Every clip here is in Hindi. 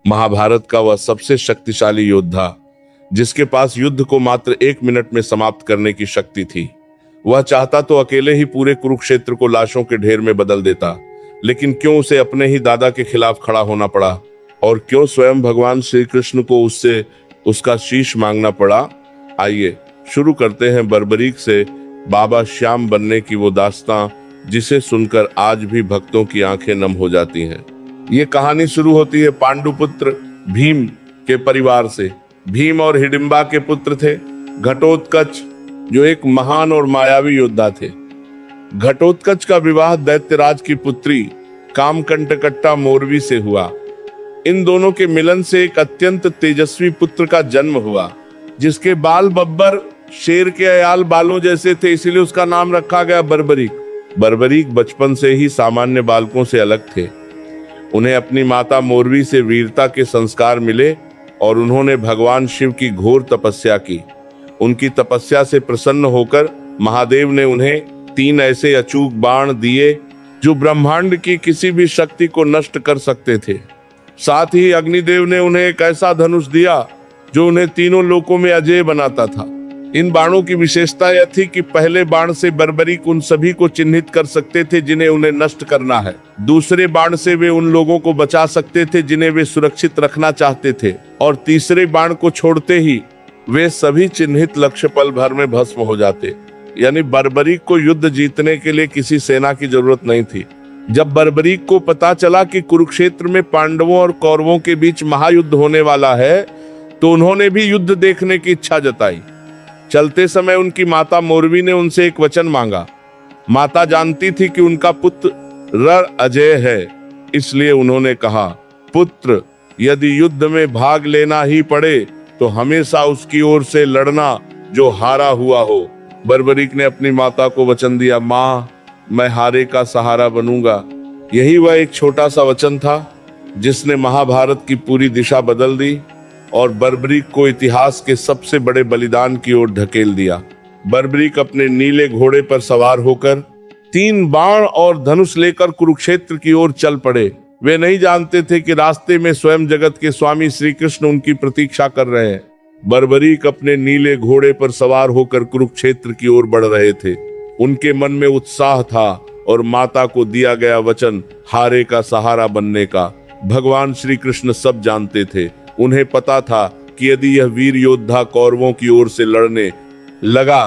महाभारत का वह सबसे शक्तिशाली योद्धा, जिसके पास युद्ध को मात्र 1 मिनट में समाप्त करने की शक्ति थी। वह चाहता तो अकेले ही पूरे कुरुक्षेत्र को लाशों के ढेर में बदल देता, लेकिन क्यों उसे अपने ही दादा के खिलाफ खड़ा होना पड़ा, और क्यों स्वयं भगवान श्री कृष्ण को उससे उसका शीश मांगना पड़ा। आइए शुरू करते हैं बर्बरीक से बाबा श्याम बनने की वो दास्तां, जिसे सुनकर आज भी भक्तों की आंखें नम हो जाती हैं। ये कहानी शुरू होती है पांडुपुत्र भीम के परिवार से। भीम और हिडिंबा के पुत्र थे घटोत्कच, जो एक महान और मायावी योद्धा थे। घटोत्कच का विवाह दैत्यराज की पुत्री कामकंटकट्टा मोरवी से हुआ। इन दोनों के मिलन से एक अत्यंत तेजस्वी पुत्र का जन्म हुआ, जिसके बाल बब्बर शेर के अयाल बालों जैसे थे, इसीलिए उसका नाम रखा गया बर्बरीक। बर्बरीक बचपन से ही सामान्य बालकों से अलग थे। उन्हें अपनी माता मोरवी से वीरता के संस्कार मिले और उन्होंने भगवान शिव की घोर तपस्या की। उनकी तपस्या से प्रसन्न होकर महादेव ने उन्हें 3 ऐसे अचूक बाण दिए जो ब्रह्मांड की किसी भी शक्ति को नष्ट कर सकते थे। साथ ही अग्निदेव ने उन्हें एक ऐसा धनुष दिया जो उन्हें तीनों लोकों में अजेय बनाता था। इन बाणों की विशेषता यह थी कि पहले बाण से बर्बरीक उन सभी को चिन्हित कर सकते थे जिन्हें उन्हें नष्ट करना है। दूसरे बाण से वे उन लोगों को बचा सकते थे जिन्हें वे सुरक्षित रखना चाहते थे, और तीसरे बाण को छोड़ते ही वे सभी चिन्हित लक्ष्य पल भर में भस्म हो जाते। यानी बर्बरीक को युद्ध जीतने के लिए किसी सेना की जरूरत नहीं थी। जब बर्बरीक को पता चला कि कुरुक्षेत्र में पांडवों और कौरवों के बीच महायुद्ध होने वाला है, तो उन्होंने भी युद्ध देखने की इच्छा जताई। चलते समय उनकी माता मोरवी ने उनसे एक वचन मांगा। माता जानती थी कि उनका पुत्र रण अजय है, इसलिए उन्होंने कहा, पुत्र, यदि युद्ध में भाग लेना ही पड़े तो हमेशा उसकी ओर से लड़ना जो हारा हुआ हो। बर्बरीक ने अपनी माता को वचन दिया, माँ, मैं हारे का सहारा बनूंगा। यही वह एक छोटा सा वचन था जिसने महाभारत की पूरी दिशा बदल दी और बर्बरीक को इतिहास के सबसे बड़े बलिदान की ओर ढकेल दिया। बर्बरीक अपने नीले घोड़े पर सवार होकर 3 बाण और धनुष लेकर कुरुक्षेत्र की ओर चल पड़े। वे नहीं जानते थे कि रास्ते में स्वयं जगत के स्वामी श्री कृष्ण उनकी प्रतीक्षा कर रहे हैं। बर्बरीक अपने नीले घोड़े पर सवार होकर कुरुक्षेत्र की ओर बढ़ रहे थे। उनके मन में उत्साह था और माता को दिया गया वचन हारे का सहारा बनने का भगवान श्री कृष्ण सब जानते थे। उन्हें पता था कि यदि यह वीर योद्धा कौरवों की ओर से लड़ने लगा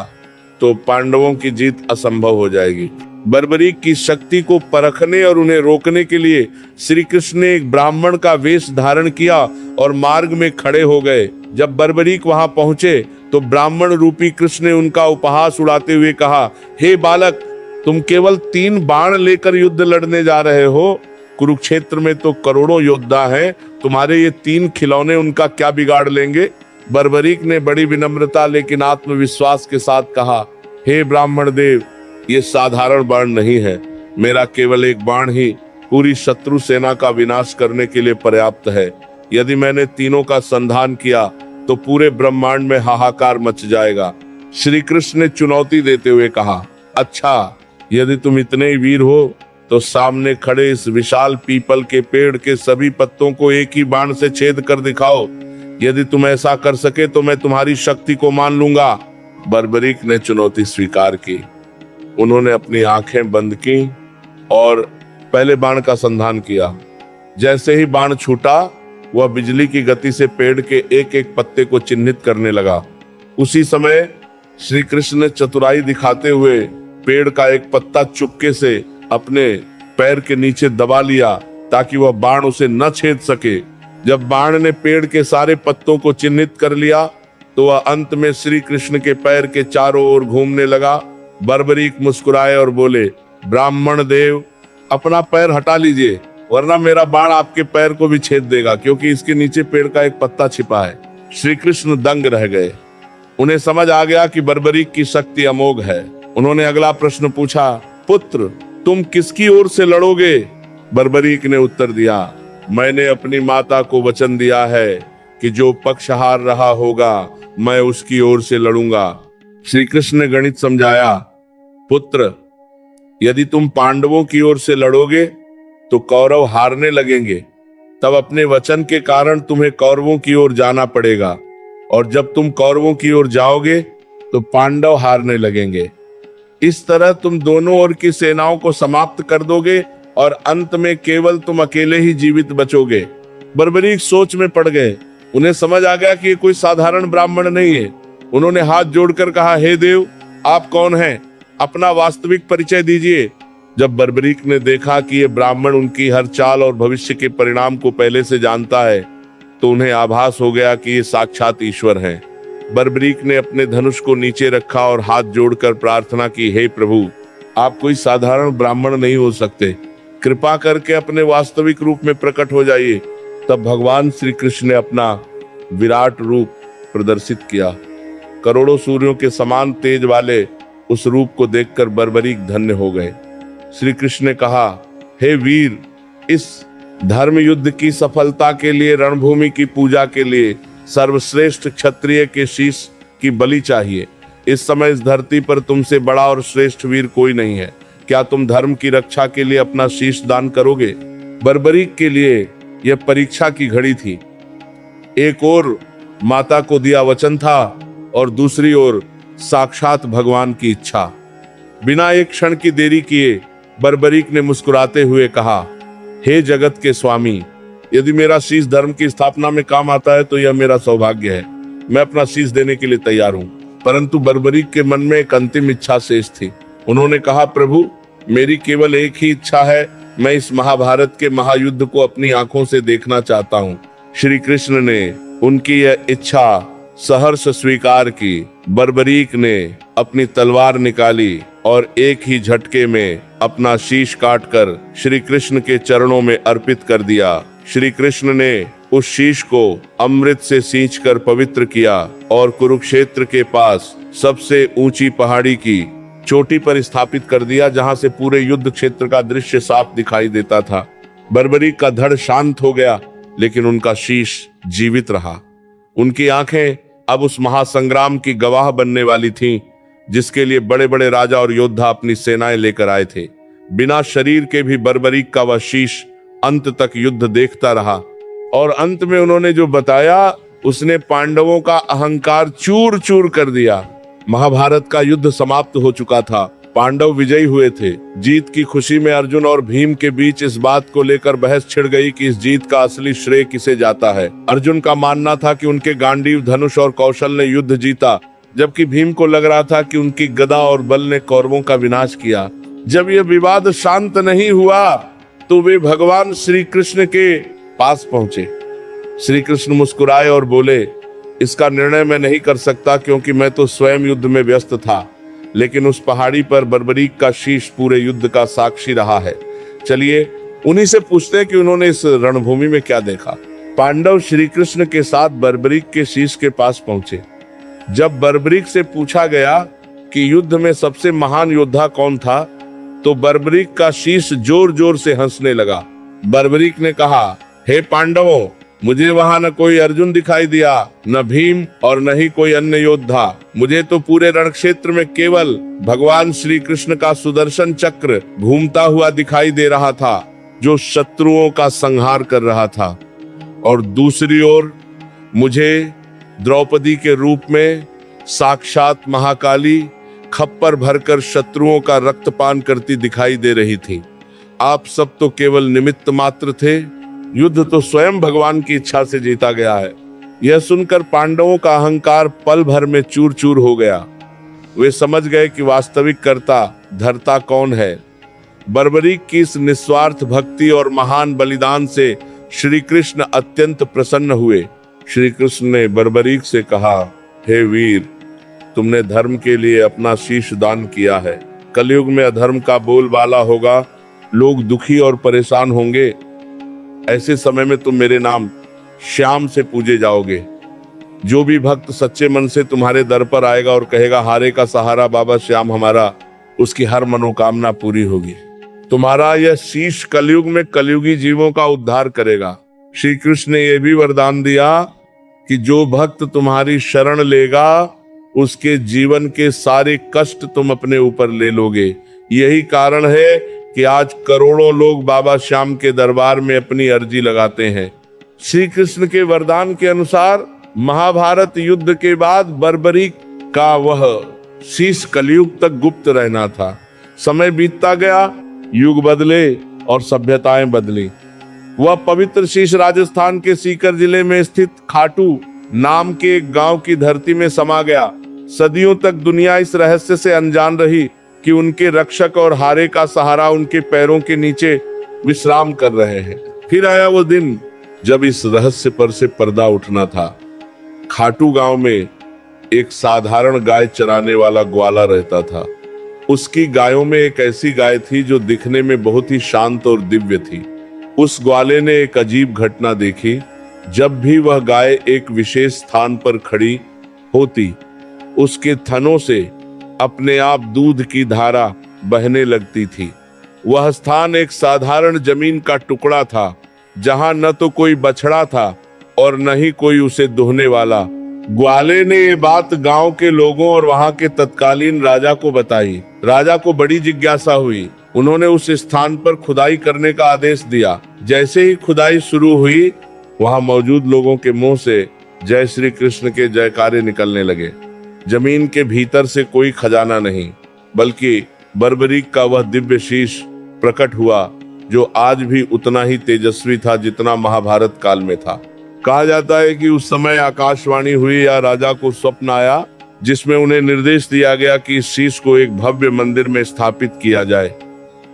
तो पांडवों की जीत असंभव हो जाएगी। बर्बरीक की शक्ति को परखने और उन्हें रोकने के लिए श्री कृष्ण ने एक ब्राह्मण का वेश धारण किया और मार्ग में खड़े हो गए। जब बर्बरीक वहां पहुंचे तो ब्राह्मण रूपी कृष्ण ने उनका उपहास उड़ाते हुए कहा, हे बालक, तुम केवल 3 बाण लेकर युद्ध लड़ने जा रहे हो? कुरुक्षेत्र में तो करोड़ों योद्धा हैं, तुम्हारे ये 3 खिलौने उनका क्या बिगाड़ लेंगे? बर्बरीक ने बड़ी विनम्रता लेकिन आत्मविश्वास के साथ कहा, हे ब्राह्मण देव, ये साधारण बाण नहीं है। मेरा केवल एक बाण ही पूरी शत्रु सेना का विनाश करने के लिए पर्याप्त है। यदि मैंने तीनों का संधान किया तो पूरे ब्रह्मांड में हाहाकार मच जाएगा। श्री कृष्ण ने चुनौती देते हुए कहा, अच्छा, यदि तुम इतने ही वीर हो तो सामने खड़े इस विशाल पीपल के पेड़ के सभी पत्तों को एक ही बाण से छेद कर दिखाओ। यदि तुम ऐसा कर सके तो मैं तुम्हारी शक्ति को मान लूंगा। बर्बरीक ने चुनौती स्वीकार की। उन्होंने अपनी आंखें बंद की और पहले बाण का संधान किया। जैसे ही बाण छूटा, वह बिजली की गति से पेड़ के एक एक पत्ते को चिन्हित करने लगा। उसी समय श्री कृष्ण ने चतुराई दिखाते हुए पेड़ का एक पत्ता चुपके से अपने पैर के नीचे दबा लिया ताकि वह बाण उसे न छेद सके। जब बाण ने पेड़ के सारे पत्तों को चिन्हित कर लिया तो वह अंत में श्री कृष्ण के पैर के चारों ओर घूमने लगा। बर्बरीक मुस्कुराए और बोले, ब्राह्मण देव, अपना पैर हटा लीजिए, वरना मेरा बाण आपके पैर को भी छेद देगा, क्योंकि इसके नीचे पेड़ का एक पत्ता छिपा है। श्री कृष्ण दंग रह गए। उन्हें समझ आ गया कि बर्बरीक की शक्ति अमोघ है। उन्होंने अगला प्रश्न पूछा, पुत्र, तुम किसकी ओर से लड़ोगे? बर्बरीक ने उत्तर दिया, मैंने अपनी माता को वचन दिया है कि जो पक्ष हार रहा होगा मैं उसकी ओर से लड़ूंगा। श्री कृष्ण ने गणित समझाया, पुत्र, यदि तुम पांडवों की ओर से लड़ोगे तो कौरव हारने लगेंगे, तब अपने वचन के कारण तुम्हें कौरवों की ओर जाना पड़ेगा, और जब तुम कौरवों की ओर जाओगे तो पांडव हारने लगेंगे। इस तरह तुम दोनों ओर की सेनाओं को समाप्त कर दोगे और अंत में केवल तुम अकेले ही जीवित बचोगे। बर्बरीक सोच में पड़ गए। उन्हें समझ आ गया कि ये कोई साधारण ब्राह्मण नहीं है। उन्होंने हाथ जोड़कर कहा, हे देव, आप कौन हैं? अपना वास्तविक परिचय दीजिए। जब बर्बरीक ने देखा कि ये ब्राह्मण उनकी हर चाल और भविष्य के परिणाम को पहले से जानता है, तो उन्हें आभास हो गया कि ये साक्षात ईश्वर हैं। बर्बरीक ने अपने धनुष को नीचे रखा और हाथ जोड़कर प्रार्थना की, हे प्रभु, आप कोई साधारण ब्राह्मण नहीं हो सकते। कृपा करके अपने वास्तविक रूप में प्रकट हो जाइए। तब भगवान श्री कृष्ण ने अपना विराट रूप प्रदर्शित किया। करोड़ों सूर्यों के समान तेज वाले उस रूप को देखकर बर्बरीक धन्य हो गए। श्री कृष्ण ने कहा, हे वीर, इस धर्म युद्ध की सफलता के लिए, रणभूमि की पूजा के लिए सर्वश्रेष्ठ क्षत्रिय के शीश की बलि चाहिए। इस समय इस धरती पर तुमसे बड़ा और श्रेष्ठ वीर कोई नहीं है। क्या तुम धर्म की रक्षा के लिए अपना शीश दान करोगे? बर्बरीक के लिए यह परीक्षा की घड़ी थी। एक ओर माता को दिया वचन था और दूसरी ओर साक्षात भगवान की इच्छा। बिना एक क्षण की देरी किए बर्बरीक ने मुस्कुराते हुए कहा, हे जगत के स्वामी, यदि मेरा शीश धर्म की स्थापना में काम आता है तो यह मेरा सौभाग्य है। मैं अपना शीश देने के लिए तैयार हूँ। परंतु बर्बरीक के मन में एक अंतिम इच्छा शेष थी। उन्होंने कहा, प्रभु, मेरी केवल एक ही इच्छा है। मैं इस महाभारत के महायुद्ध को अपनी आंखों से देखना चाहता हूँ। श्री कृष्ण ने उनकी यह इच्छा सहर्ष स्वीकार की। बर्बरीक ने अपनी तलवार निकाली और एक ही झटके में अपना शीश काटकर श्री कृष्ण के चरणों में अर्पित कर दिया। श्री कृष्ण ने उस शीश को अमृत से सींचकर पवित्र किया और कुरुक्षेत्र के पास सबसे ऊंची पहाड़ी की चोटी पर स्थापित कर दिया, जहां से पूरे युद्ध क्षेत्र का दृश्य साफ दिखाई देता था। बर्बरीक का धड़ शांत हो गया, लेकिन उनका शीश जीवित रहा। उनकी आंखें अब उस महासंग्राम की गवाह बनने वाली थीं, जिसके लिए बड़े बड़े राजा और योद्धा अपनी सेनाएं लेकर आए थे। बिना शरीर के भी बर्बरीक का वह शीश अंत तक युद्ध देखता रहा, और अंत में उन्होंने जो बताया उसने पांडवों का अहंकार चूर चूर कर दिया। महाभारत का युद्ध समाप्त हो चुका था। पांडव विजयी हुए थे। जीत की खुशी में अर्जुन और भीम के बीच इस बात को लेकर बहस छिड़ गई कि इस जीत का असली श्रेय किसे जाता है। अर्जुन का मानना था कि उनके गांडीव, धनुष और कौशल ने युद्ध जीता, जबकि भीम को लग रहा था कि उनकी गदा और बल ने कौरवों का विनाश किया। जब यह विवाद शांत नहीं हुआ तो वे भगवान श्री कृष्ण के पास पहुंचे। श्री कृष्ण मुस्कुराए और बोले, इसका निर्णय मैं नहीं कर सकता, क्योंकि मैं तो स्वयं युद्ध में व्यस्त था। लेकिन उस पहाड़ी पर बर्बरीक का शीश पूरे युद्ध का साक्षी रहा है। चलिए उन्हीं से पूछते हैं कि उन्होंने इस रणभूमि में क्या देखा। पांडव श्री कृष्ण के साथ बर्बरीक के शीश के पास पहुंचे। जब बर्बरीक से पूछा गया कि युद्ध में सबसे महान योद्धा कौन था, तो बर्बरीक का शीश जोर जोर से हंसने लगा। बर्बरीक ने कहा, हे पांडवों, मुझे वहां न कोई अर्जुन दिखाई दिया, न भीम और न ही कोई अन्य योद्धा। मुझे तो पूरे रणक्षेत्र में केवल भगवान श्री कृष्ण का सुदर्शन चक्र घूमता हुआ दिखाई दे रहा था, जो शत्रुओं का संहार कर रहा था। और दूसरी ओर मुझे द्रौपदी के रूप में साक्षात महाकाली खप्पर भरकर शत्रुओं का रक्तपान करती दिखाई दे रही थी। आप सब तो केवल निमित्त मात्र थे। युद्ध तो स्वयं भगवान की इच्छा से जीता गया है। यह सुनकर पांडवों का अहंकार पल भर में चूर चूर हो गया। वे समझ गए कि वास्तविक कर्ता धर्ता कौन है। बर्बरीक की इस निस्वार्थ भक्ति और महान बलिदान से श्री कृष्ण अत्यंत प्रसन्न हुए। श्री कृष्ण ने बर्बरीक से कहा, हे वीर, तुमने धर्म के लिए अपना शीश दान किया है। कलयुग में अधर्म का बोलबाला होगा, लोग दुखी और परेशान होंगे। ऐसे समय में तुम मेरे नाम श्याम से पूजे जाओगे। जो भी भक्त सच्चे मन से तुम्हारे दर पर आएगा और कहेगा, हारे का सहारा बाबा श्याम हमारा, उसकी हर मनोकामना पूरी होगी। तुम्हारा यह शीश कलयुग में कलयुगी जीवों का उद्धार करेगा। श्री कृष्ण ने यह भी वरदान दिया कि जो भक्त तुम्हारी शरण लेगा, उसके जीवन के सारे कष्ट तुम अपने ऊपर ले लोगे। यही कारण है कि आज करोड़ों लोग बाबा श्याम के दरबार में अपनी अर्जी लगाते हैं। श्री कृष्ण के वरदान के अनुसार महाभारत युद्ध के बाद बर्बरी का वह शीश कलयुग तक गुप्त रहना था। समय बीतता गया, युग बदले और सभ्यताएं बदली। वह पवित्र शीश राजस्थान के सीकर जिले में स्थित खाटू नाम के एक गांव की धरती में समा गया। सदियों तक दुनिया इस रहस्य से अनजान रही कि उनके रक्षक और हारे का सहारा उनके पैरों के नीचे विश्राम कर रहे हैं। फिर आया वो दिन जब इस रहस्य पर से पर्दा उठना था। खाटू गांव में एक साधारण गाय चराने वाला ग्वाला रहता था। उसकी गायों में एक ऐसी गाय थी जो दिखने में बहुत ही शांत और दिव्य थी। उस ग्वाले ने एक अजीब घटना देखी। जब भी वह गाय एक विशेष स्थान पर खड़ी होती, उसके थनों से अपने आप दूध की धारा बहने लगती थी। वह स्थान एक साधारण जमीन का टुकड़ा था, जहां न तो कोई बछड़ा था और न ही कोई उसे दुहने वाला। ग्वाले ने ये बात गांव के लोगों और वहां के तत्कालीन राजा को बताई। राजा को बड़ी जिज्ञासा हुई। उन्होंने उस स्थान पर खुदाई करने का आदेश दिया। जैसे ही खुदाई शुरू हुई, वहां मौजूद लोगों के मुंह से जय श्री कृष्ण के जयकारे निकलने लगे। जमीन के भीतर से कोई खजाना नहीं, बल्कि बर्बरीक का वह दिव्य शीश प्रकट हुआ, जो आज भी उतना ही तेजस्वी था जितना महाभारत काल में था। कहा जाता है कि उस समय आकाशवाणी हुई या राजा को स्वप्न आया, जिसमें उन्हें निर्देश दिया गया कि इस शीश को एक भव्य मंदिर में स्थापित किया जाए।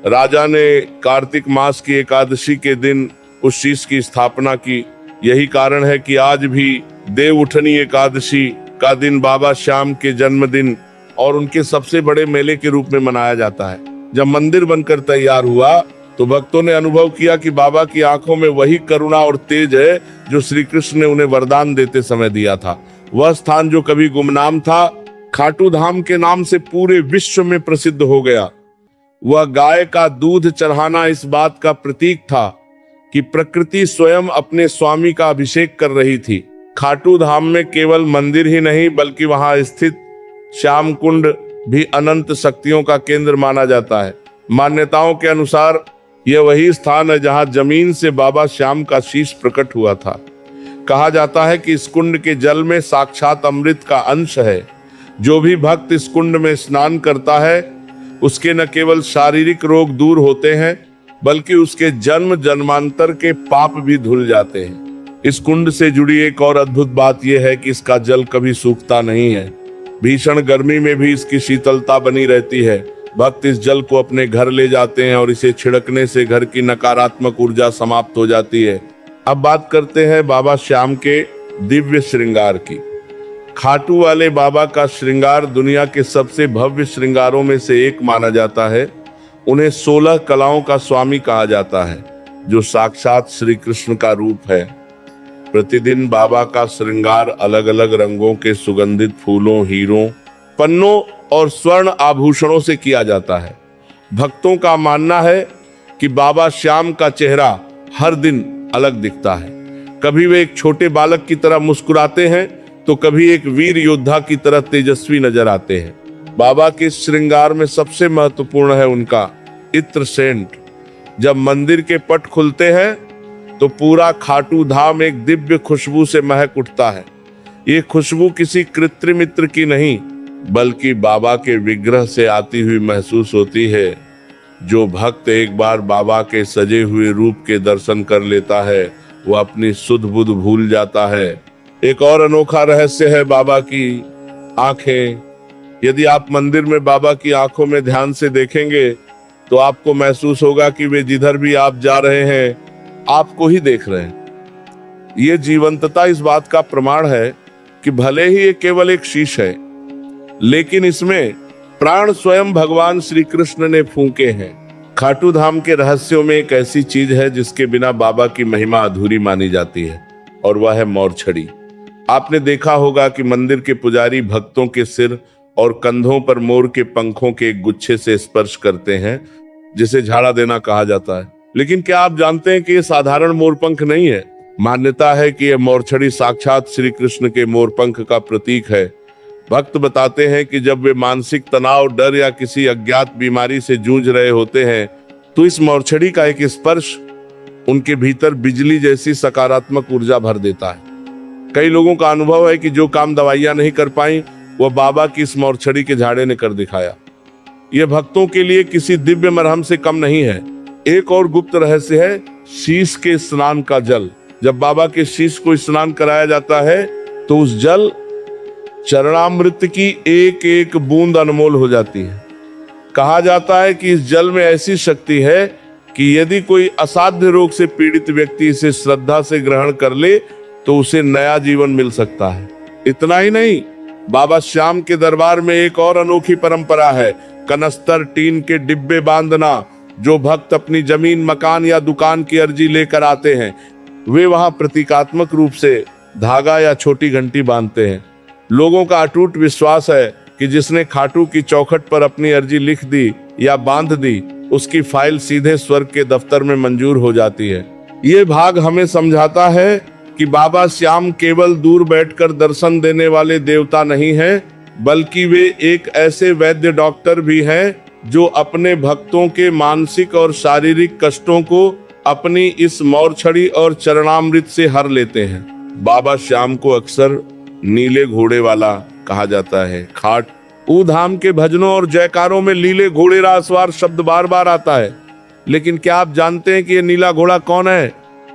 राजा ने कार्तिक मास की एकादशी के दिन उस शीश की स्थापना की। यही कारण है कि आज भी देव उठनी एकादशी का दिन बाबा श्याम के जन्मदिन और उनके सबसे बड़े मेले के रूप में मनाया जाता है। जब मंदिर बनकर तैयार हुआ तो भक्तों ने अनुभव किया कि बाबा की आंखों में वही करुणा और तेज है जो श्री कृष्ण ने उन्हें वरदान देते समय दिया था। वह स्थान जो कभी गुमनाम था, खाटू धाम के नाम से पूरे विश्व में प्रसिद्ध हो गया। वह गाय का दूध चढ़ाना इस बात का प्रतीक था कि प्रकृति स्वयं अपने स्वामी का अभिषेक कर रही थी। खाटू धाम में केवल मंदिर ही नहीं, बल्कि वहां स्थित श्याम कुंड भी अनंत शक्तियों का केंद्र माना जाता है। मान्यताओं के अनुसार यह वही स्थान है जहां जमीन से बाबा श्याम का शीश प्रकट हुआ था। कहा जाता है कि इस कुंड के जल में साक्षात अमृत का अंश है। जो भी भक्त इस कुंड में स्नान करता है, उसके न केवल शारीरिक रोग दूर होते हैं, बल्कि उसके जन्म जन्मांतर के पाप भी धुल जाते हैं। इस कुंड से जुड़ी एक और अद्भुत बात यह है कि इसका जल कभी सूखता नहीं है। भीषण गर्मी में भी इसकी शीतलता बनी रहती है। भक्त इस जल को अपने घर ले जाते हैं और इसे छिड़कने से घर की नकारात्मक ऊर्जा समाप्त हो जाती है। अब बात करते हैं बाबा श्याम के दिव्य श्रृंगार की। खाटू वाले बाबा का श्रृंगार दुनिया के सबसे भव्य श्रृंगारों में से एक माना जाता है। उन्हें 16 कलाओं का स्वामी कहा जाता है, जो साक्षात श्री कृष्ण का रूप है। प्रतिदिन बाबा का श्रृंगार अलग अलग रंगों के सुगंधित फूलों, हीरों, पन्नों और स्वर्ण आभूषणों से किया जाता है। भक्तों का मानना है कि बाबा श्याम का चेहरा हर दिन अलग दिखता है। कभी वे एक छोटे बालक की तरह मुस्कुराते हैं, तो कभी एक वीर योद्धा की तरह तेजस्वी नजर आते हैं। बाबा के श्रृंगार में सबसे महत्वपूर्ण है उनका इत्र सेंट। जब मंदिर के पट खुलते हैं तो पूरा खाटू धाम एक दिव्य खुशबू से महक उठता है। ये खुशबू किसी कृत्रिम इत्र की नहीं, बल्कि बाबा के विग्रह से आती हुई महसूस होती है। जो भक्त एक बार बाबा के सजे हुए रूप के दर्शन कर लेता है, वह अपनी सुध बुध भूल जाता है। एक और अनोखा रहस्य है बाबा की आंखें। यदि आप मंदिर में बाबा की आंखों में ध्यान से देखेंगे तो आपको महसूस होगा कि वे जिधर भी आप जा रहे हैं, आपको ही देख रहे हैं। ये जीवंतता इस बात का प्रमाण है कि भले ही ये केवल एक शीश है, लेकिन इसमें प्राण स्वयं भगवान श्री कृष्ण ने फूंके हैं। खाटू धाम के रहस्यों में एक ऐसी चीज है जिसके बिना बाबा की महिमा अधूरी मानी जाती है, और वह है मोरछड़ी। आपने देखा होगा कि मंदिर के पुजारी भक्तों के सिर और कंधों पर मोर के पंखों के एक गुच्छे से स्पर्श करते हैं, जिसे झाड़ा देना कहा जाता है। लेकिन क्या आप जानते हैं कि ये साधारण मोरपंख नहीं है? मान्यता है कि यह मोरछड़ी साक्षात श्री कृष्ण के मोरपंख का प्रतीक है। भक्त बताते हैं कि जब वे मानसिक तनाव, डर या किसी अज्ञात बीमारी से जूझ रहे होते हैं, तो इस मोरछड़ी का एक स्पर्श उनके भीतर बिजली जैसी सकारात्मक ऊर्जा भर देता है। कई लोगों का अनुभव है कि जो काम दवाइयां नहीं कर पाई वह बाबा की इस मोरछड़ी के झाड़े ने कर दिखाया। यह भक्तों के लिए किसी दिव्य मरहम से कम नहीं है। एक और गुप्त रहस्य है शीश के स्नान का जल। जब बाबा के शीश को स्नान कराया जाता है तो उस जल चरणामृत की एक एक बूंद अनमोल हो जाती है। कहा जाता है कि इस जल में ऐसी शक्ति है कि यदि कोई असाध्य रोग से पीड़ित व्यक्ति इसे श्रद्धा से ग्रहण कर ले तो उसे नया जीवन मिल सकता है। इतना ही नहीं, बाबा श्याम के दरबार में एक और अनोखी परंपरा है कनस्तर टीन के डिब्बे बांधना। जो भक्त अपनी जमीन मकान या दुकान की अर्जी लेकर आते हैं वे वहां प्रतीकात्मक रूप से धागा या छोटी घंटी बांधते हैं। लोगों का अटूट विश्वास है कि जिसने खाटू की चौखट पर अपनी अर्जी लिख दी या बांध दी उसकी फाइल सीधे स्वर्ग के दफ्तर में मंजूर हो जाती है। ये भाग हमें समझाता है कि बाबा श्याम केवल दूर बैठकर दर्शन देने वाले देवता नहीं हैं, बल्कि वे एक ऐसे वैद्य डॉक्टर भी हैं जो अपने भक्तों के मानसिक और शारीरिक कष्टों को अपनी इस मोरछड़ी और चरणामृत से हर लेते हैं। बाबा श्याम को अक्सर नीले घोड़े वाला कहा जाता है। खाट ऊ धाम के भजनों और जयकारों में नीले घोड़े रासवार शब्द बार बार आता है। लेकिन क्या आप जानते हैं कि ये नीला घोड़ा कौन है?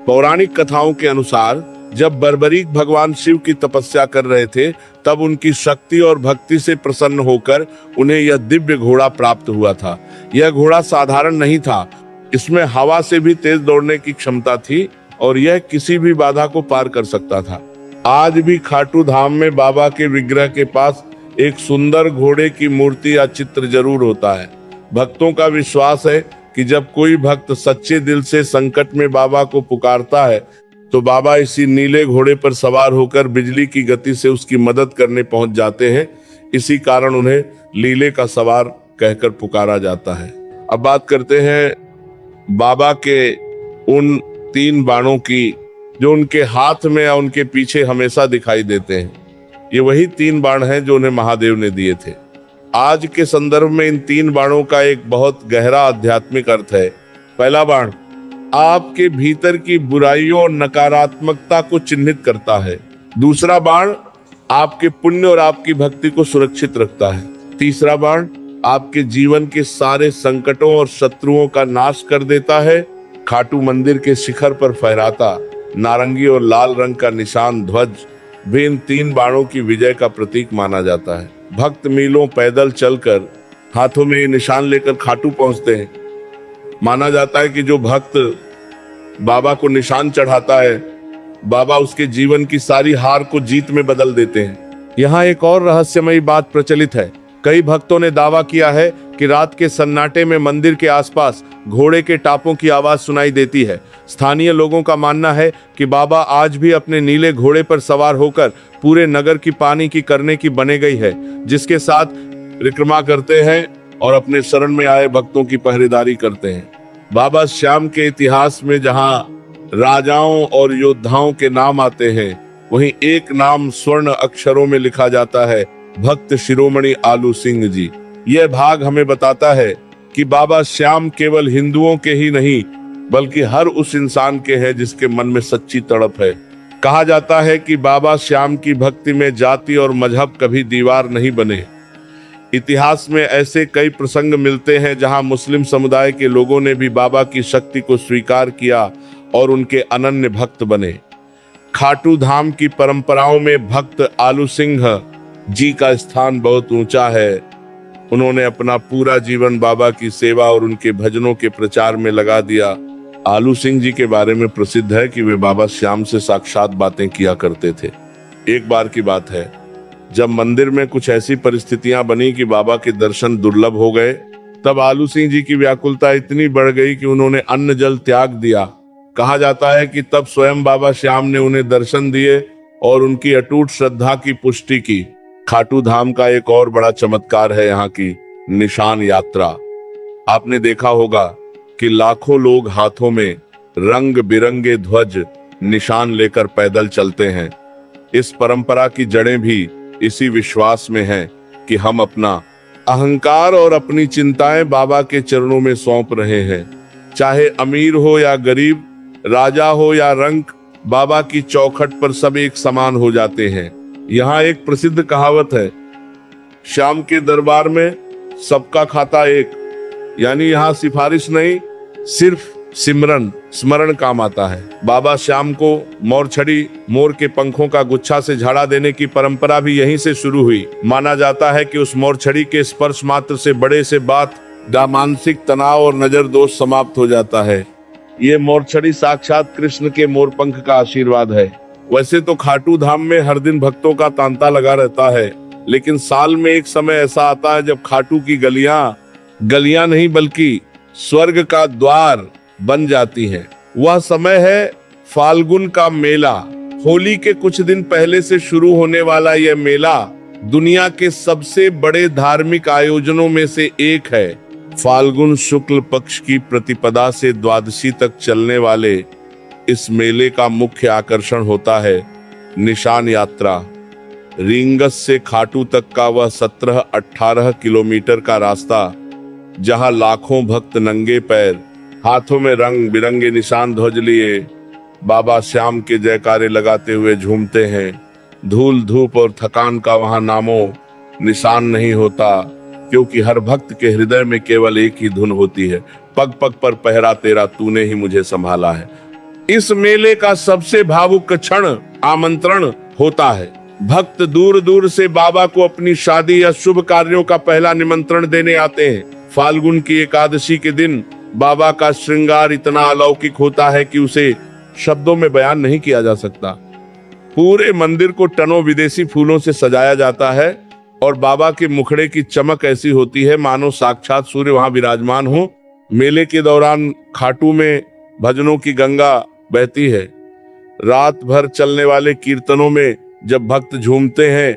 पौराणिक कथाओं के अनुसार जब बर्बरीक भगवान शिव की तपस्या कर रहे थे तब उनकी शक्ति और भक्ति से प्रसन्न होकर उन्हें यह दिव्य घोड़ा प्राप्त हुआ था। यह घोड़ा साधारण नहीं था, इसमें हवा से भी तेज दौड़ने की क्षमता थी और यह किसी भी बाधा को पार कर सकता था। आज भी खाटू धाम में बाबा के विग्रह के पास एक सुंदर घोड़े की मूर्ति या चित्र जरूर होता है। भक्तों का विश्वास है कि जब कोई भक्त सच्चे दिल से संकट में बाबा को पुकारता है तो बाबा इसी नीले घोड़े पर सवार होकर बिजली की गति से उसकी मदद करने पहुंच जाते हैं। इसी कारण उन्हें लीले का सवार कहकर पुकारा जाता है। अब बात करते हैं बाबा के उन 3 बाणों की जो उनके हाथ में या उनके पीछे हमेशा दिखाई देते हैं। ये वही 3 बाण हैं जो उन्हें महादेव ने दिए थे। आज के संदर्भ में इन 3 बाणों का एक बहुत गहरा आध्यात्मिक अर्थ है। पहला बाण आपके भीतर की बुराइयों और नकारात्मकता को चिन्हित करता है। दूसरा बाण आपके पुण्य और आपकी भक्ति को सुरक्षित रखता है। तीसरा बाण आपके जीवन के सारे संकटों और शत्रुओं का नाश कर देता है। खाटू मंदिर के शिखर पर फहराता नारंगी और लाल रंग का निशान ध्वज भी इन 3 बाणों की विजय का प्रतीक माना जाता है। भक्त मीलों पैदल चलकर हाथों में ये निशान लेकर खाटू पहुंचते हैं। माना जाता है कि जो भक्त बाबा को निशान चढ़ाता है बाबा उसके जीवन की सारी हार को जीत में बदल देते हैं। यहाँ एक और रहस्यमयी बात प्रचलित है। कई भक्तों ने दावा किया है कि रात के सन्नाटे में मंदिर के आसपास घोड़े के टापों की आवाज सुनाई देती है। स्थानीय लोगों का मानना है कि बाबा आज भी अपने नीले घोड़े पर सवार होकर पूरे नगर की पानी की करने की बने गई है, जिसके साथ परिक्रमा करते हैं और अपने शरण में आए भक्तों की पहरेदारी करते हैं। बाबा श्याम के इतिहास में जहां राजाओं और योद्धाओं के नाम आते हैं वहीं एक नाम स्वर्ण अक्षरों में लिखा जाता है, भक्त शिरोमणि आलू सिंह जी। यह भाग हमें बताता है कि बाबा श्याम केवल हिंदुओं के ही नहीं बल्कि हर उस इंसान के हैं जिसके मन में सच्ची तड़प है। कहा जाता है कि बाबा श्याम की भक्ति में जाति और मजहब कभी दीवार नहीं बने। इतिहास में ऐसे कई प्रसंग मिलते हैं जहां मुस्लिम समुदाय के लोगों ने भी बाबा की शक्ति को स्वीकार किया और उनके अनन्य भक्त बने। खाटू धाम की परंपराओं में भक्त आलू सिंह जी का स्थान बहुत ऊंचा है। उन्होंने अपना पूरा जीवन बाबा की सेवा और उनके भजनों के प्रचार में लगा दिया। आलू सिंह जी के बारे में प्रसिद्ध है कि वे बाबा श्याम से साक्षात बातें किया करते थे। एक बार की बात है जब मंदिर में कुछ ऐसी परिस्थितियां बनी कि बाबा के दर्शन दुर्लभ हो गए, तब आलू सिंह जी की व्याकुलता इतनी बढ़ गई कि उन्होंने अन्न जल त्याग दिया। कहा जाता है कि तब स्वयं बाबा श्याम ने उन्हें दर्शन दिए और उनकी अटूट श्रद्धा की पुष्टि की। खाटू धाम का एक और बड़ा चमत्कार है यहाँ की निशान यात्रा। आपने देखा होगा कि लाखों लोग हाथों में रंग बिरंगे ध्वज निशान लेकर पैदल चलते हैं। इस परंपरा की जड़ें भी इसी विश्वास में हैं कि हम अपना अहंकार और अपनी चिंताएं बाबा के चरणों में सौंप रहे हैं। चाहे अमीर हो या गरीब, राजा हो या रंक, बाबा की चौखट पर सब एक समान हो जाते हैं। यहाँ एक प्रसिद्ध कहावत है, श्याम के दरबार में सबका खाता एक। यानी यहाँ सिफारिश नहीं, सिर्फ सिमरन स्मरण काम आता है। बाबा श्याम को मोरछड़ी, मोर के पंखों का गुच्छा से झाड़ा देने की परंपरा भी यहीं से शुरू हुई। माना जाता है कि उस मोरछड़ी के स्पर्श मात्र से बड़े से बात का मानसिक तनाव और नजर दोष समाप्त हो जाता है। ये मोरछड़ी साक्षात कृष्ण के मोरपंख का आशीर्वाद है। वैसे तो खाटू धाम में हर दिन भक्तों का तांता लगा रहता है, लेकिन साल में एक समय ऐसा आता है जब खाटू की गलियां नहीं बल्कि स्वर्ग का द्वार बन जाती हैं। वह समय है फाल्गुन का मेला। होली के कुछ दिन पहले से शुरू होने वाला यह मेला दुनिया के सबसे बड़े धार्मिक आयोजनों में से एक है। फाल्गुन शुक्ल पक्ष की प्रतिपदा से द्वादशी तक चलने वाले इस मेले का मुख्य आकर्षण होता है निशान यात्रा। रींगस से खाटू तक का वह 17-18 किलोमीटर का रास्ता, जहां लाखों भक्त नंगे पैर, हाथों में रंग बिरंगे निशान ध्वज लिए बाबा श्याम के जयकारे लगाते हुए झूमते हैं। धूल धूप और थकान का वहां नामो निशान नहीं होता, क्योंकि हर भक्त के हृदय में केवल एक ही धुन होती है, पग पग पर पहरा तेरा, तूने ही मुझे संभाला है। इस मेले का सबसे भावुक क्षण आमंत्रण होता है। भक्त दूर दूर से बाबा को अपनी शादी या शुभ कार्यों का पहला निमंत्रण देने आते हैं। फाल्गुन की एकादशी के दिन बाबा का श्रृंगार इतना अलौकिक होता है कि उसे शब्दों में बयान नहीं किया जा सकता। पूरे मंदिर को टनों विदेशी फूलों से सजाया जाता है और बाबा के मुखड़े की चमक ऐसी होती है मानो साक्षात सूर्य वहां विराजमान हो। मेले के दौरान खाटू में भजनों की गंगा बहती है। रात भर चलने वाले कीर्तनों में जब भक्त झूमते हैं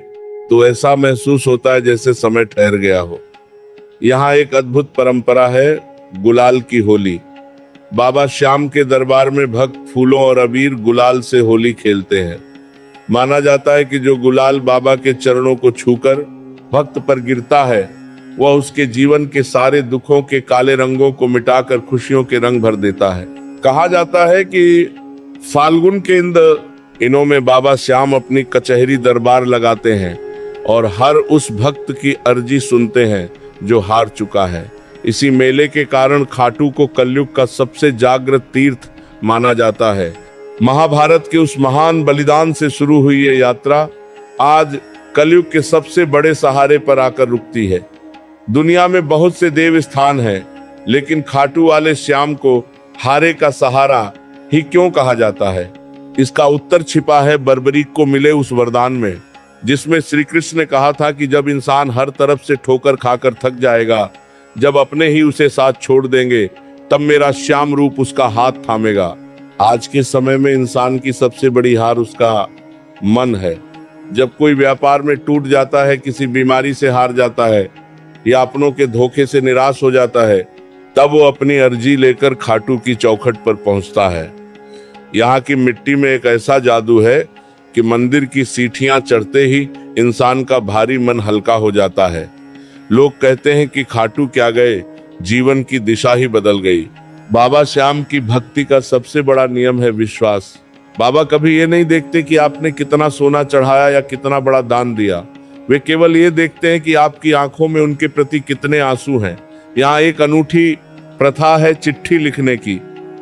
तो ऐसा महसूस होता है जैसे समय ठहर गया हो। यहाँ एक अद्भुत परंपरा है गुलाल की होली। बाबा श्याम के दरबार में भक्त फूलों और अबीर गुलाल से होली खेलते हैं। माना जाता है कि जो गुलाल बाबा के चरणों को छूकर भक्त पर गिरता है, वह उसके जीवन के सारे दुखों के काले रंगों को मिटाकर खुशियों के रंग भर देता है। कहा जाता है कि फाल्गुन के इन दिनों में बाबा श्याम अपनी कचहरी दरबार लगाते हैं और हर उस भक्त की अर्जी सुनते हैं जो हार चुका है। इसी मेले के कारण खाटू को कलयुग का सबसे जागृत तीर्थ माना जाता है। महाभारत के उस महान बलिदान से शुरू हुई ये यात्रा आज कलयुग के सबसे बड़े सहारे पर आकर रुकती है। दुनिया में बहुत से देव स्थान हैं, लेकिन खाटू वाले श्याम को हारे का सहारा ही क्यों कहा जाता है? इसका उत्तर छिपा है बर्बरीक को मिले उस वरदान में, जिसमें श्री कृष्ण ने कहा था कि जब इंसान हर तरफ से ठोकर खाकर थक जाएगा, जब अपने ही उसे साथ छोड़ देंगे, तब मेरा श्याम रूप उसका हाथ थामेगा। आज के समय में इंसान की सबसे बड़ी हार उसका मन है। जब कोई व्यापार में टूट जाता है, किसी बीमारी से हार जाता है या अपनों के धोखे से निराश हो जाता है, तब वो अपनी अर्जी लेकर खाटू की चौखट पर पहुंचता है। यहाँ की मिट्टी में एक ऐसा जादू है कि मंदिर की सीढ़ियां चढ़ते ही इंसान का भारी मन हल्का हो जाता है। लोग कहते हैं कि खाटू क्या गए, जीवन की दिशा ही बदल गई। बाबा श्याम की भक्ति का सबसे बड़ा नियम है विश्वास। बाबा कभी ये नहीं देखते कि आपने कितना सोना चढ़ाया या कितना बड़ा दान दिया। वे केवल ये देखते हैं कि आपकी आंखों में उनके प्रति कितने आंसू हैं। यहाँ एक अनूठी प्रथा है चिट्ठी लिखने की।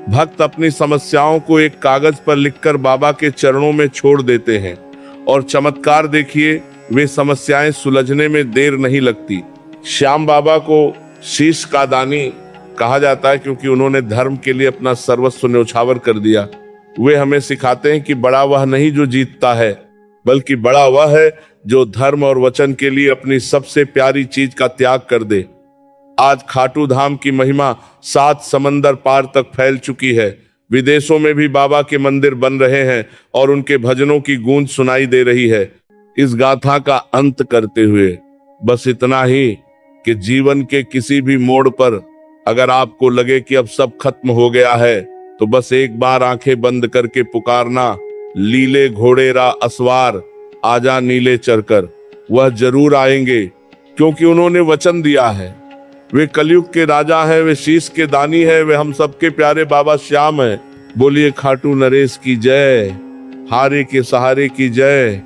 भक्त अपनी समस्याओं को एक कागज पर लिखकर बाबा के चरणों में छोड़ देते हैं और चमत्कार देखिए, वे समस्याएं सुलझने में देर नहीं लगती। श्याम बाबा को शीश का दानी कहा जाता है क्योंकि उन्होंने धर्म के लिए अपना सर्वस्व न्यौछावर कर दिया। वे हमें सिखाते हैं कि बड़ा वह नहीं जो जीतता है, बल्कि बड़ा वह है जो धर्म और वचन के लिए अपनी सबसे प्यारी चीज का त्याग कर दे। आज खाटू धाम की महिमा 7 समंदर पार तक फैल चुकी है। विदेशों में भी बाबा के मंदिर बन रहे हैं और उनके भजनों की गूंज सुनाई दे रही है। इस गाथा का अंत करते हुए बस इतना ही कि जीवन के किसी भी मोड़ पर अगर आपको लगे कि अब सब खत्म हो गया है, तो बस एक बार आंखें बंद करके पुकारना, लीले घोड़ेरा असवार आजा नीले चढ़कर। वह जरूर आएंगे, क्योंकि उन्होंने वचन दिया है। वे कलयुग के राजा हैं, वे शीश के दानी हैं, वे हम सबके प्यारे बाबा श्याम हैं। बोलिए खाटू नरेश की जय, हारे के सहारे की जय।